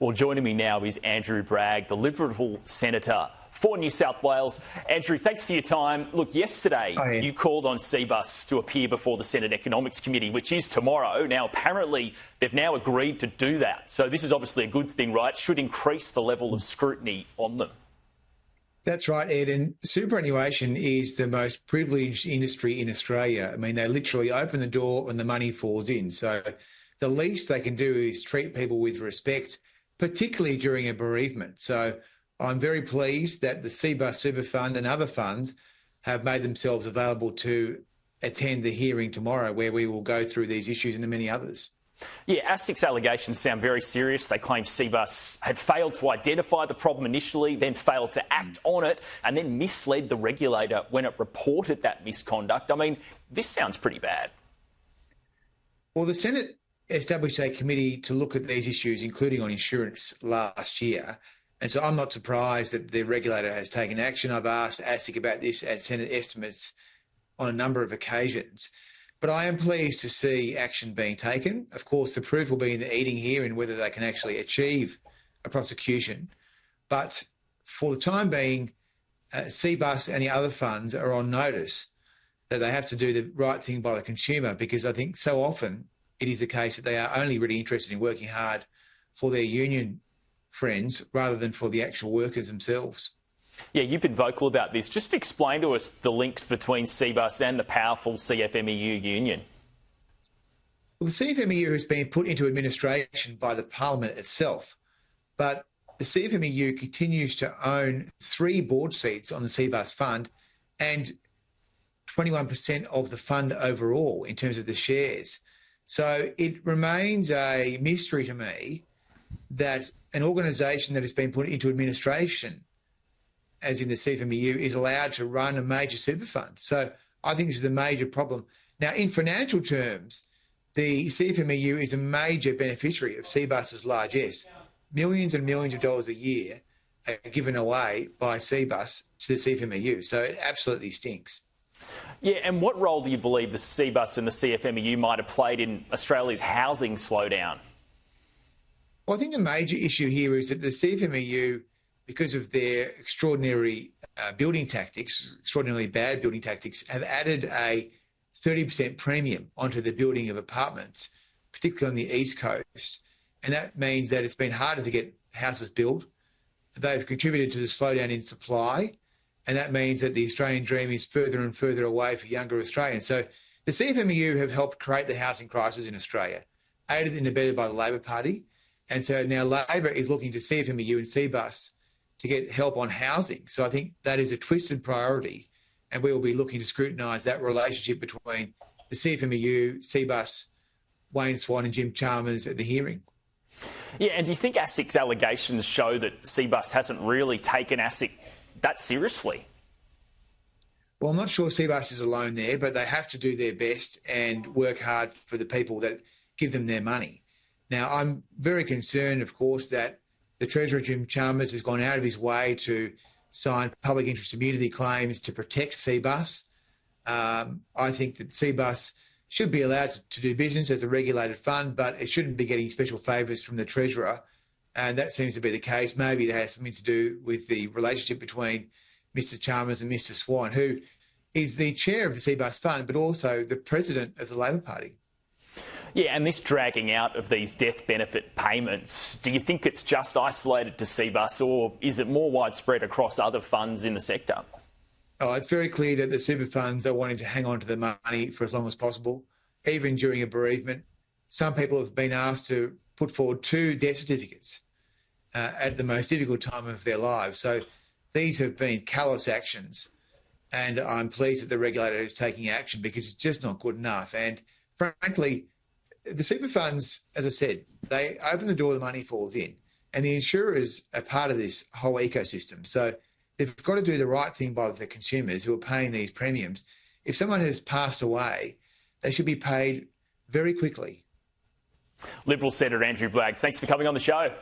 Well, joining me now is Andrew Bragg, the Liberal Senator for New South Wales. Andrew, thanks for your time. Look, yesterday you called on Cbus to appear before the Senate Economics Committee, which is tomorrow. Now, apparently, they've now agreed to do that. So this is obviously a good thing, right? Should increase the level of scrutiny on them. That's right, Ed. And superannuation is the most privileged industry in Australia. I mean, they literally open the door when the money falls in. So the least they can do is treat people with respect, particularly during a bereavement. So I'm very pleased that the Cbus Super Fund and other funds have made themselves available to attend the hearing tomorrow, where we will go through these issues and many others. Yeah, ASIC's allegations sound very serious. They claim Cbus had failed to identify the problem initially, then failed to act on it, and then misled the regulator when it reported that misconduct. I mean, this sounds pretty bad. Well, the Senate established a committee to look at these issues, including on insurance, last year. And so I'm not surprised that the regulator has taken action. I've asked ASIC about this at Senate estimates on a number of occasions. But I am pleased to see action being taken. Of course, the proof will be in the eating here in whether they can actually achieve a prosecution. But for the time being, Cbus and the other funds are on notice that they have to do the right thing by the consumer, because I think so often it is the case that they are only really interested in working hard for their union friends rather than for the actual workers themselves. Yeah, you've been vocal about this. Just explain to us the links between Cbus and the powerful CFMEU union. Well, the CFMEU has been put into administration by the Parliament itself, but the CFMEU continues to own 3 board seats on the Cbus fund and 21% of the fund overall in terms of the shares. So it remains a mystery to me that an organisation that has been put into administration, as in the CFMEU, is allowed to run a major super fund. So I think this is a major problem. Now, in financial terms, the CFMEU is a major beneficiary of Cbus's largesse. Millions and millions of dollars a year are given away by Cbus to the CFMEU. So it absolutely stinks. Yeah, and what role do you believe the Cbus and the CFMEU might have played in Australia's housing slowdown? Well, I think the major issue here is that the CFMEU, because of their extraordinary building tactics, extraordinarily bad building tactics, have added a 30% premium onto the building of apartments, particularly on the East Coast. And that means that it's been harder to get houses built. They've contributed to the slowdown in supply. And that means that the Australian dream is further and further away for younger Australians. So the CFMEU have helped create the housing crisis in Australia, aided and abetted by the Labor Party. And so now Labor is looking to CFMEU and Cbus to get help on housing. So I think that is a twisted priority. And we will be looking to scrutinise that relationship between the CFMEU, Cbus, Wayne Swan and Jim Chalmers at the hearing. Yeah, and do you think ASIC's allegations show that Cbus hasn't really taken ASIC that seriously? Well, I'm not sure Cbus is alone there, but they have to do their best and work hard for the people that give them their money. Now, I'm very concerned, of course, that the Treasurer, Jim Chalmers, has gone out of his way to sign public interest immunity claims to protect Cbus. I think that Cbus should be allowed to do business as a regulated fund, but it shouldn't be getting special favours from the Treasurer. And that seems to be the case. Maybe it has something to do with the relationship between Mr Chalmers and Mr Swan, who is the chair of the Cbus fund, but also the president of the Labor Party. Yeah, and this dragging out of these death benefit payments, do you think it's just isolated to Cbus, or is it more widespread across other funds in the sector? Oh, it's very clear that the super funds are wanting to hang on to the money for as long as possible, even during a bereavement. Some people have been asked to put forward 2 death certificates at the most difficult time of their lives. So these have been callous actions, and I'm pleased that the regulator is taking action, because it's just not good enough. And frankly, the super funds, as I said, they open the door, the money falls in, and the insurers are part of this whole ecosystem. So they've got to do the right thing by the consumers who are paying these premiums. If someone has passed away, they should be paid very quickly. Liberal Senator Andrew Bragg, thanks for coming on the show.